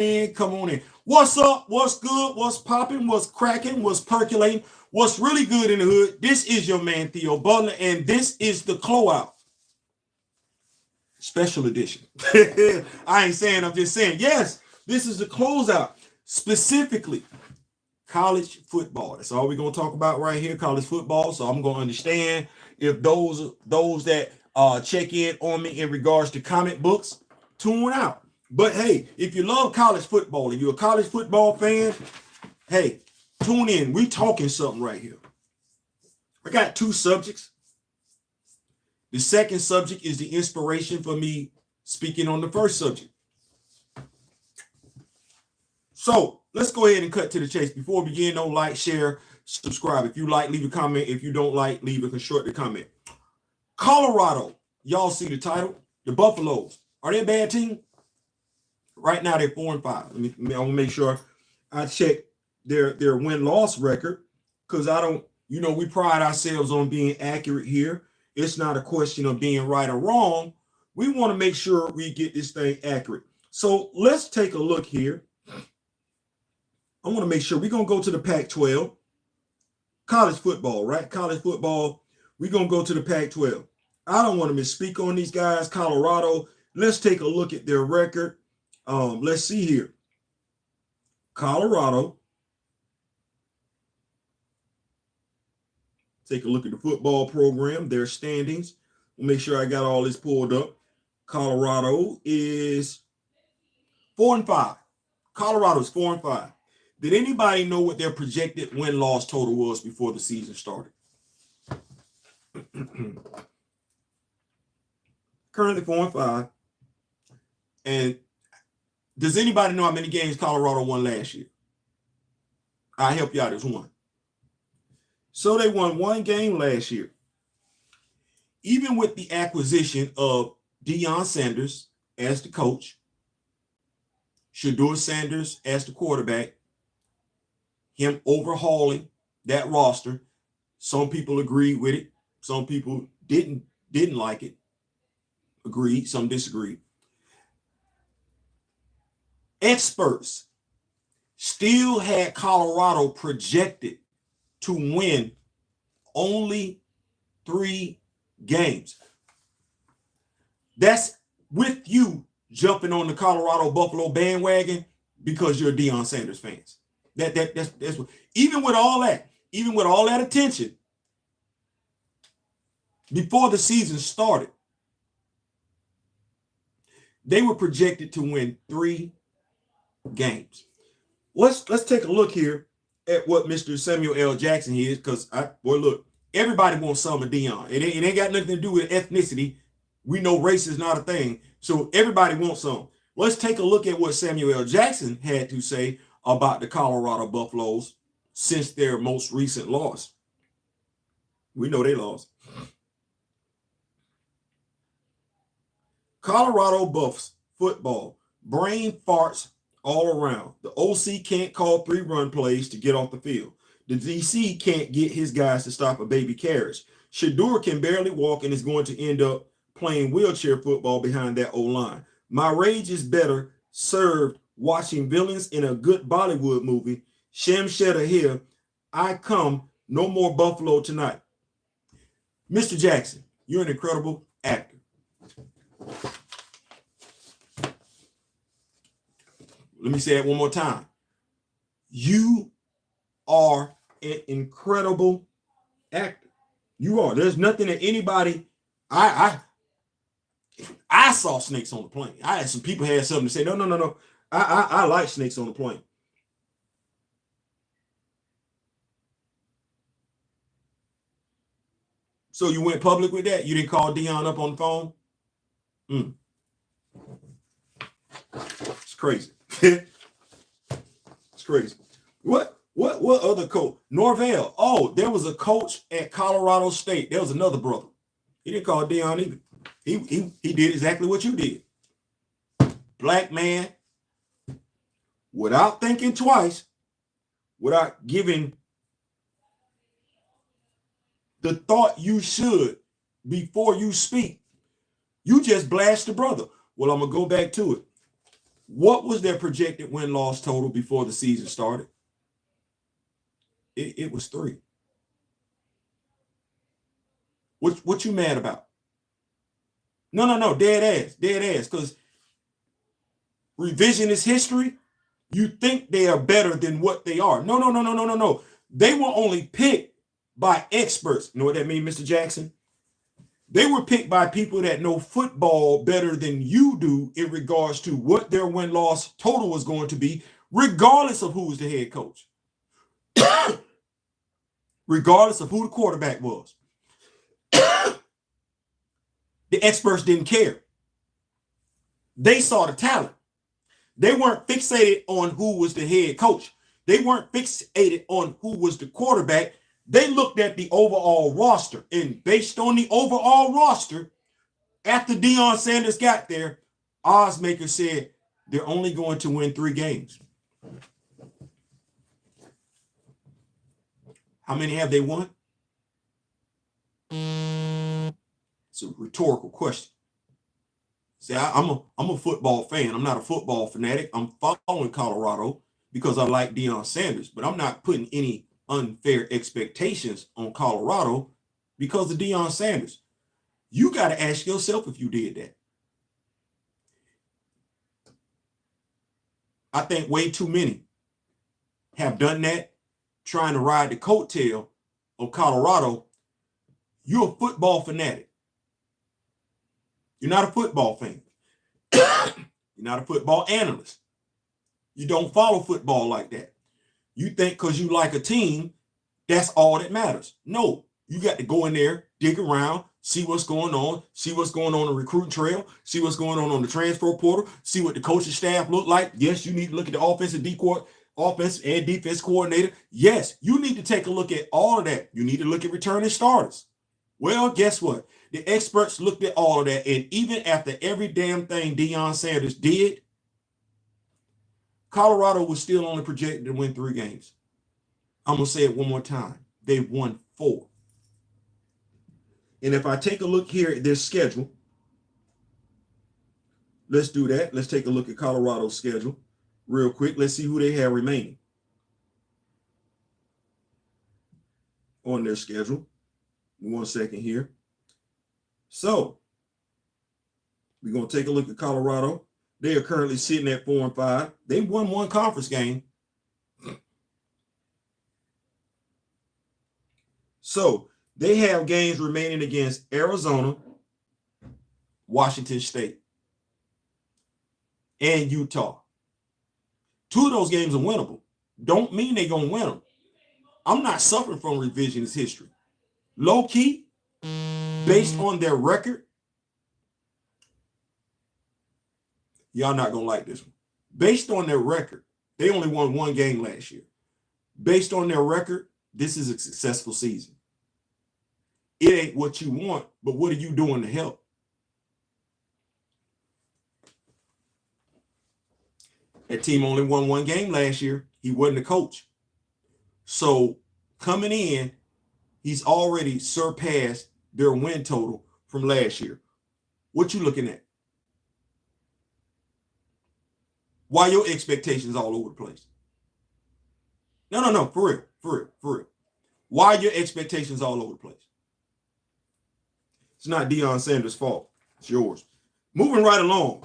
Come on in. What's up? What's good? What's popping? What's cracking? What's percolating? What's really good in the hood? This is your man Theo Butler, and this is the Clowout Special Edition. I ain't saying, I'm just saying, yes, this is the closeout, specifically college football. That's all we're gonna talk about right here, college football. So I'm gonna understand if those that check in on me in regards to comic books, tune out. But hey, if you love college football and you're a college football fan, hey, tune in. We talking something right here. I got two subjects. The second subject is the inspiration for me speaking on the first subject. So let's go ahead and cut to the chase. Before we begin, don't like, share, subscribe. If you like, leave a comment. If you don't like, leave a constructive comment. Colorado, y'all see the title? The Buffaloes. Are they a bad team? Right now, they're 4-5. I want to make sure I check their win-loss record because we pride ourselves on being accurate here. It's not a question of being right or wrong. We want to make sure we get this thing accurate. So let's take a look here. I want to make sure we're going to go to the Pac-12. College football, right? College football. We're going to go to the Pac-12. I don't want to misspeak on these guys. Colorado. Let's take a look at their record. Let's see here. Colorado. Take a look at the football program, their standings. We'll make sure I got all this pulled up. Colorado is 4-5. Colorado's 4-5. Did anybody know what their projected win-loss total was before the season started? Currently 4-5. And does anybody know how many games Colorado won last year? I'll help you out. It's one. So they won one game last year. Even with the acquisition of Deion Sanders as the coach, Shedeur Sanders as the quarterback, him overhauling that roster, some people agreed with it. Some people didn't like it. Agreed. Some disagreed. Experts still had Colorado projected to win only 3 games. That's with you jumping on the Colorado Buffalo bandwagon because you're Deion Sanders fans. That's what, even with all that attention before the season started, they were projected to win 3 games. Let's take a look here at what Mr. Samuel L. Jackson is, because look, everybody wants some of Deion. It ain't got nothing to do with ethnicity. We know race is not a thing, so everybody wants some. Let's take a look at what Samuel L. Jackson had to say about the Colorado Buffaloes since their most recent loss. We know they lost. Colorado Buffs football, brain farts all around. The OC can't call 3-run plays to get off the field. The DC can't get his guys to stop a baby carriage. Shedeur can barely walk and is going to end up playing wheelchair football behind that O-line. My rage is better served watching villains in a good Bollywood movie. Shem Shedder here. I come. No more Buffalo tonight. Mr. Jackson, you're an incredible actor. Let me say it one more time. You are an incredible actor. You are. There's nothing that anybody. I saw snakes on the plane. I had some people had something to say. No. I like snakes on the plane. So you went public with that? You didn't call Deion up on the phone? It's crazy. It's crazy. What other coach? Norvell. Oh, there was a coach at Colorado State. There was another brother. He didn't call Deion either. He did exactly what you did. Black man, without thinking twice, without giving the thought you should before you speak, you just blast the brother. Well, I'm going to go back to it. What was their projected win-loss total before the season started? It was 3. What you mad about? No, dead ass, because revisionist history, you think they are better than what they are. No. They were only picked by experts. You know what that means, Mr. Jackson? They were picked by people that know football better than you do in regards to what their win-loss total was going to be, regardless of who was the head coach, regardless of who the quarterback was. The experts didn't care. They saw the talent. They weren't fixated on who was the head coach. They weren't fixated on who was the quarterback. They looked at the overall roster, and based on the overall roster, after Deion Sanders got there, Ozmaker said they're only going to win 3 games. How many have they won? It's a rhetorical question. See, I'm a football fan. I'm not a football fanatic. I'm following Colorado because I like Deion Sanders, but I'm not putting any unfair expectations on Colorado because of Deion Sanders. You got to ask yourself if you did that. I think way too many have done that, trying to ride the coattail of Colorado. You're a football fanatic. You're not a football fan. You're not a football analyst. You don't follow football like that. You think because you like a team, that's all that matters. No, you got to go in there, dig around, see what's going on the recruiting trail, see what's going on the transfer portal, see what the coaching staff look like. Yes, you need to look at the offense and defense coordinator. Yes, you need to take a look at all of that. You need to look at returning starters. Well, guess what? The experts looked at all of that, and even after every damn thing Deion Sanders did, Colorado was still only projected to win 3 games. I'm going to say it one more time. They won 4. And if I take a look here at their schedule, let's do that. Let's take a look at Colorado's schedule real quick. Let's see who they have remaining on their schedule. 1 second here. So we're going to take a look at Colorado. They are currently sitting at 4-5. They won 1 conference game. So they have games remaining against Arizona, Washington State, and Utah. 2 of those games are winnable. Don't mean they're going to win them. I'm not suffering from revisionist history. Low key, based on their record, y'all not going to like this one. Based on their record, they only won 1 game last year. Based on their record, this is a successful season. It ain't what you want, but what are you doing to help? That team only won 1 game last year. He wasn't the coach. So coming in, he's already surpassed their win total from last year. What you looking at? Why your expectations all over the place? No, for real. Why your expectations all over the place? It's not Deion Sanders' fault. It's yours. Moving right along.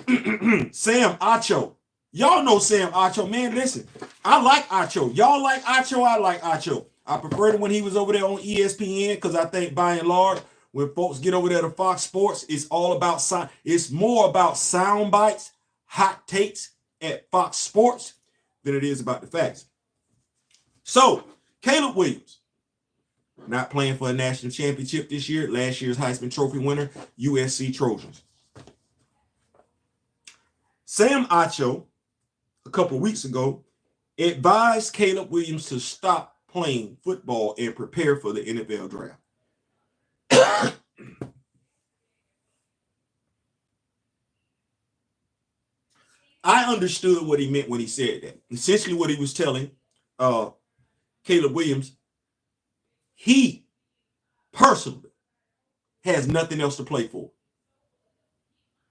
Sam Acho. Y'all know Sam Acho. Man, listen. I like Acho. Y'all like Acho? I like Acho. I preferred it when he was over there on ESPN because I think by and large, when folks get over there to Fox Sports, it's all about it's more about sound bites, hot takes at Fox Sports than it is about the facts. So, Caleb Williams, not playing for a national championship this year. Last year's Heisman Trophy winner, USC Trojans. Sam Acho, a couple of weeks ago, advised Caleb Williams to stop playing football and prepare for the NFL draft. I understood what he meant when he said that. Essentially what he was telling Caleb Williams, he personally has nothing else to play for.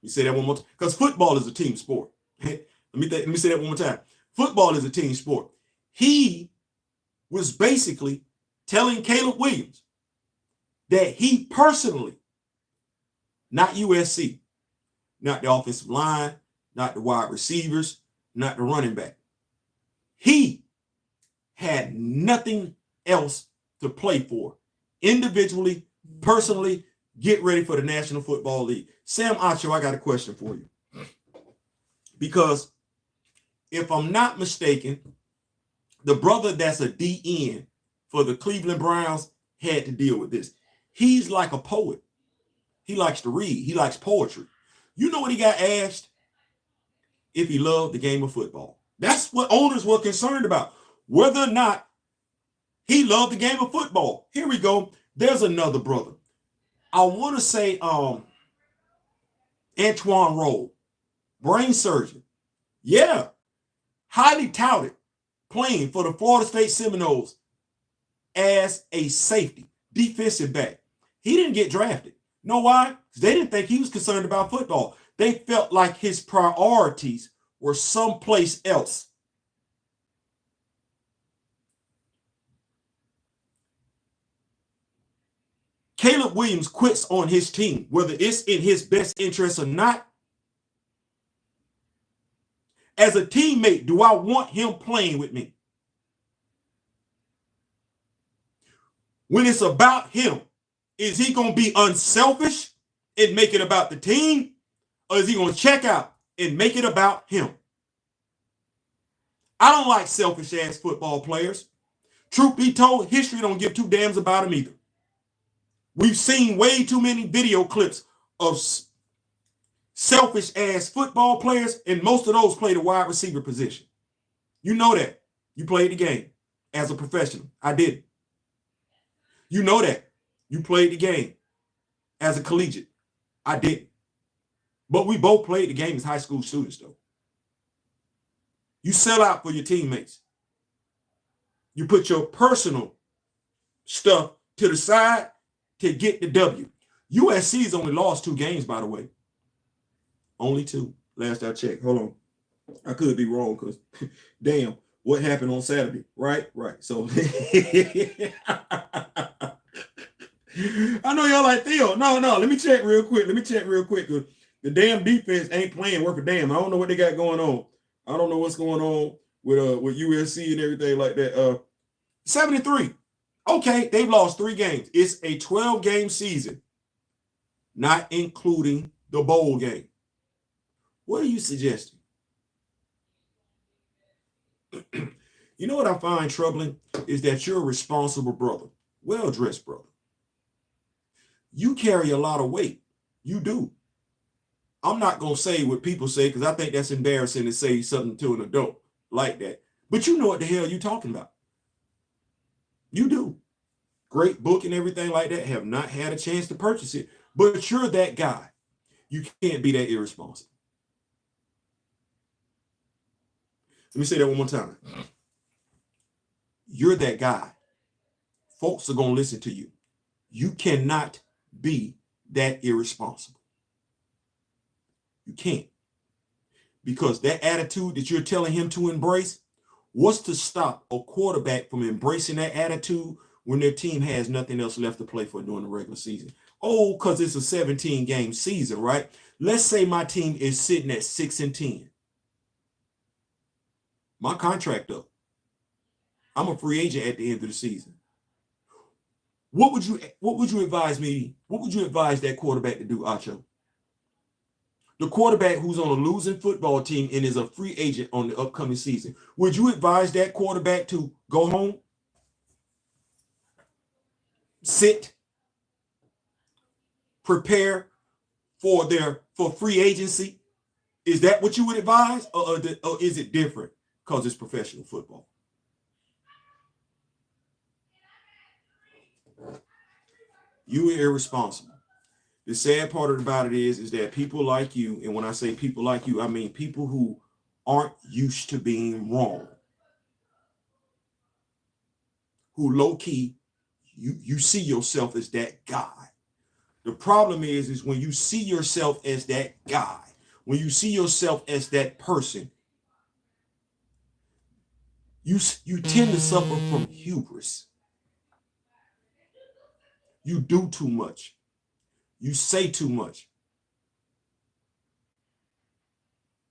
You say that one more time. Because football is a team sport. Let me say that one more time. Football is a team sport. He was basically telling Caleb Williams that he personally, not USC, not the offensive line, not the wide receivers, not the running back, he had nothing else to play for. Individually, personally, get ready for the National Football League. Sam Acho, I got a question for you. Because if I'm not mistaken, the brother that's a DN for the Cleveland Browns had to deal with this. He's like a poet. He likes to read. He likes poetry. You know what he got asked? If he loved the game of football. That's what owners were concerned about. Whether or not he loved the game of football. Here we go. There's another brother. I want to say Antoine Rolle, brain surgeon. Yeah. Highly touted, playing for the Florida State Seminoles as a safety, defensive back. He didn't get drafted. Know why? Because they didn't think he was concerned about football. They felt like his priorities were someplace else. Caleb Williams quits on his team, whether it's in his best interest or not. As a teammate, do I want him playing with me? When it's about him, is he going to be unselfish and make it about the team? Or is he going to check out and make it about him? I don't like selfish-ass football players. Truth be told, history don't give two damns about them either. We've seen way too many video clips of selfish-ass football players, and most of those play the wide receiver position. You know that. You played the game as a professional. I didn't. You know that. You played the game as a collegiate. I didn't. But we both played the game as high school students, though. You sell out for your teammates. You put your personal stuff to the side to get the W. USC's only lost 2 games, by the way. Only 2. Last I checked. Hold on. I could be wrong because, damn, what happened on Saturday? Right. So, I know y'all like, Theo. No. Let me check real quick. Because the damn defense ain't playing worth a damn. I don't know what they got going on. I don't know what's going on with USC and everything like that. 73. Okay, they've lost 3 games. It's a 12-game season, not including the bowl game. What are you suggesting? You know what I find troubling is that you're a responsible brother, well-dressed brother. You carry a lot of weight. You do. I'm not going to say what people say because I think that's embarrassing to say something to an adult like that. But you know what the hell you're talking about. You do. Great book and everything like that. Have not had a chance to purchase it. But you're that guy. You can't be that irresponsible. Let me say that one more time. You're that guy. Folks are going to listen to you. You cannot be that irresponsible. You can't. Because that attitude that you're telling him to embrace, what's to stop a quarterback from embracing that attitude when their team has nothing else left to play for during the regular season? Oh, because it's a 17-game season, right? Let's say my team is sitting at 6-10. My contract up. I'm a free agent at the end of the season. What would you advise me? What would you advise that quarterback to do, Acho? The quarterback who's on a losing football team and is a free agent on the upcoming season. Would you advise that quarterback to go home? Sit? Prepare for free agency? Is that what you would advise? Or is it different because it's professional football? You are irresponsible. The sad part about it is that people like you, and when I say people like you, I mean people who aren't used to being wrong, who low-key, you see yourself as that guy. The problem is when you see yourself as that guy, when you see yourself as that person, You tend to suffer from hubris. You do too much. You say too much.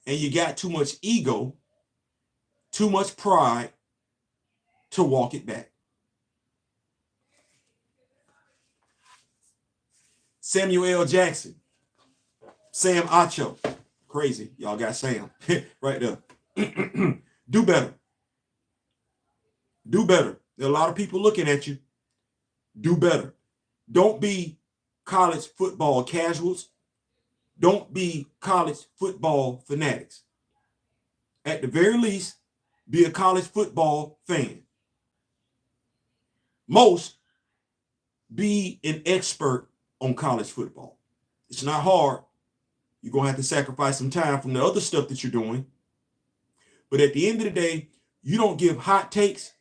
And you got too much ego, too much pride to walk it back. Samuel L. Jackson, Sam Acho, crazy. Y'all got Sam right there. Do better. Do better. There are a lot of people looking at you. Do better. Don't be college football casuals. Don't be college football fanatics. At the very least, be a college football fan. Most, be an expert on college football. It's not hard. You're going to have to sacrifice some time from the other stuff that you're doing. But at the end of the day, you don't give hot takes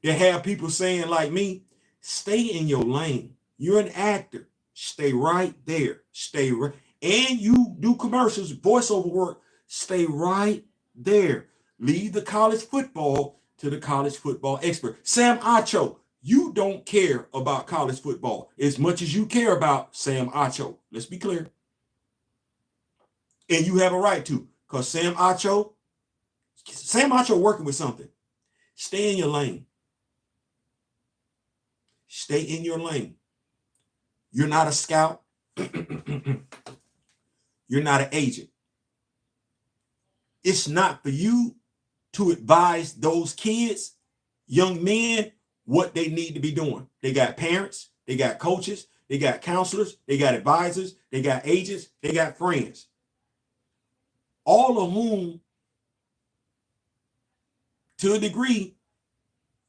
that have people saying like me, stay in your lane. You're an actor. Stay right there. Stay right. And you do commercials, voiceover work. Stay right there. Leave the college football to the college football expert. Sam Acho, you don't care about college football as much as you care about Sam Acho. Let's be clear. And you have a right to, because Sam Acho working with something. Stay in your lane. Stay in your lane. You're not a scout. You're not an agent. It's not for you to advise those kids, young men, what they need to be doing. They got parents, they got coaches, they got counselors, they got advisors, they got agents, they got friends. All of whom, to a degree,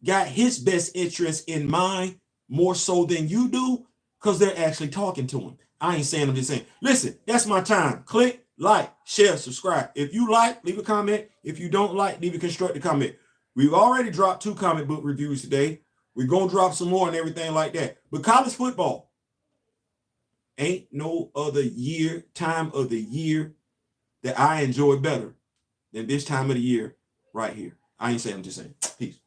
got his best interest in mind more so than you do, because they're actually talking to him. I ain't saying, I'm just saying. Listen, that's my time. Click, like, share, subscribe. If you like, leave a comment. If you don't like, leave a constructive comment. We've already dropped 2 comic book reviews today. We're going to drop some more and everything like that. But college football, ain't no other time of the year that I enjoy better than this time of the year right here. I ain't saying, I'm just saying. Peace.